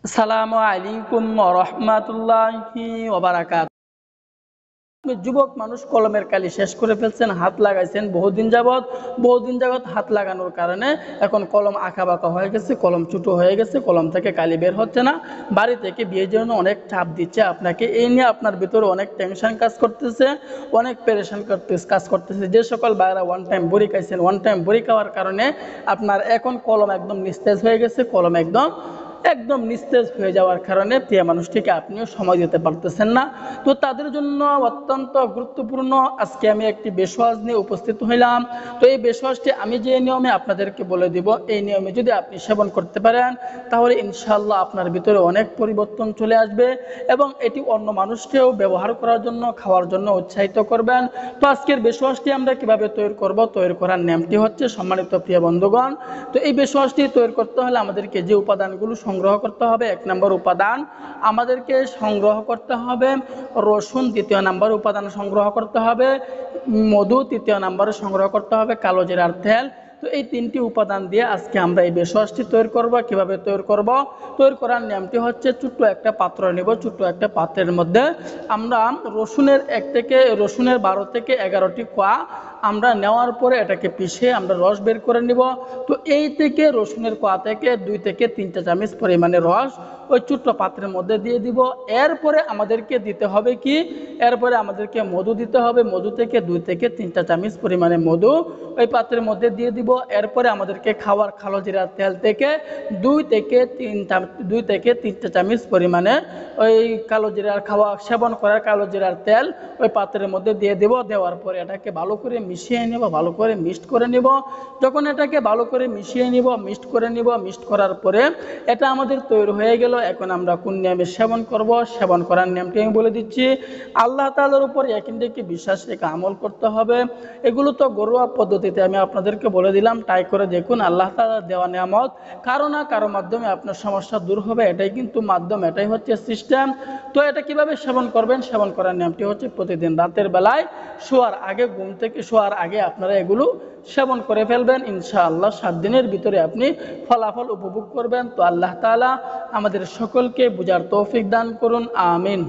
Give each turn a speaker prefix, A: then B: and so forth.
A: আসসালামু আলাইকুম ওয়া রাহমাতুল্লাহি ওয়া বারাকাতুহু। আপনি যুবক মানুষ কলমের কালি শেষ করে ফেলছেন, হাত লাগাইছেন বহুদিন যাবত হাত লাগানোর কারণে এখন কলম আঁকাবাঁকা হয়ে গেছে, কলম ছোট হয়ে গেছে, কলম থেকে কালি বের হচ্ছে না। বাড়ি থেকে বিয়ের জন্য অনেক চাপ দিচ্ছে আপনাকে, এই নিয়ে আপনার ভিতরে অনেক টেনশন কাজ করতেছে, অনেক পেরেশান কাজ করতেছে। যে সকল ভাইরা ওয়ান টাইম বড়ি খাইছেন, ওয়ান টাইম বড়ি খাওয়ার কারণে আপনার এখন কলম একদম নিস্তেজ হয়ে গেছে, কলম একদম একদম নিস্তেজ হয়ে যাওয়ার কারণে প্রিয় মানুষটিকে আপনিও সময় দিতে পারতেছেন না। তো তাদের জন্য অত্যন্ত গুরুত্বপূর্ণ আজকে আমি একটি বেশওয়াজ নিয়ে উপস্থিত হইলাম। তো এই বেশওয়াজটি আমি যে নিয়মে আপনাদেরকে বলে দিব, এই নিয়মে যদি আপনি সেবন করতে পারেন তাহলে ইনশাআল্লাহ আপনার ভিতরে অনেক পরিবর্তন চলে আসবে এবং এটি অন্য মানুষকেও ব্যবহার করার জন্য, খাওয়ার জন্য উৎসাহিত করবেন। তো আজকের বেশওয়াজটি আমরা কিভাবে তৈরি করব, তৈরি করার নিয়মটি হচ্ছে, সম্মানিত প্রিয় বন্ধুগণ, তো এই বেশওয়াজটি তৈরি করতে হলে আমাদেরকে যে উপাদানগুলো সংগ্রহ করতে হবে, 1 নম্বর উপাদান আমাদেরকে সংগ্রহ করতে হবে রসুন, 2য় নম্বর উপাদান সংগ্রহ করতে হবে মধু, 3য় নম্বরে সংগ্রহ করতে হবে কালো জিরার তেল। তো এই 3টি উপাদান দিয়ে আজকে আমরা এই বেশওয়াজটি তৈরি করব। কিভাবে তৈরি করব, তৈরি করার নিয়মটি হচ্ছে, ছোট্ট একটা পাত্র নেব, ছোট্ট একটা পাত্রের মধ্যে আমরা রসুনের 12 থেকে 11টি কোয়া আমরা নেওয়ার পরে এটাকে পিষে আমরা রস বের করে নিব। তো এই থেকে রসুনের কোয়া থেকে 2 থেকে 3টা চামচ পরিমাণে রস ওই ছোট্ট পাত্রের মধ্যে দিয়ে দিব। এরপরে আমাদেরকে দিতে হবে কি, এরপরে আমাদেরকে মধু দিতে হবে, মধু থেকে 2 থেকে 3টা চামচ পরিমাণে মধু ওই পাত্রের মধ্যে দিয়ে দিব। এরপরে আমাদেরকে খাওয়ার কালো জিরার তেল থেকে 2 থেকে 3টা চামচ পরিমাণে ওই কালো জিরার সেবন করার কালো জিরার তেল ওই পাত্রের মধ্যে দিয়ে দেব। দেওয়ার পরে এটাকে ভালো করে মিশিয়ে নেব, ভালো করে মিক্সড করে নেব। যখন এটাকে ভালো করে মিশিয়ে নিব, মিক্সড করার পরে এটা আমাদের তৈরি হয়ে গেল। এখন আমরা কোন নিয়মে সেবন করব, সেবন করার নিয়মটি আমি বলে দিচ্ছি। আল্লাহ তাআলার উপর ইয়াকিন রেখে বিশ্বাস রেখে আমল করতে হবে। এগুলো তো ঘরোয়া পদ্ধতিতে আমি আপনাদেরকে বলে দিলাম, ট্রাই করে দেখুন। আল্লাহ তাআলার দেওয়া নিয়ামত কারো না কারো মাধ্যমে আপনার সমস্যা দূর হবে, এটাই কিন্তু মাধ্যম, এটাই হচ্ছে সিস্টেম। তো এটা কিভাবে সেবন করবেন, সেবন করার নিয়মটি হচ্ছে, প্রতিদিন রাতের বেলায় শোয়ার আগে, ঘুম থেকে শোয়ার আগে আপনারা এগুলো সেবন করে ফেলবেন। ইনশাআল্লাহ 7 দিনের ভিতরে আপনি ফলাফল উপভোগ করবেন। তো আল্লাহ তাআলা আমাদের সকলকে বুঝার তৌফিক দান করুন, আমিন।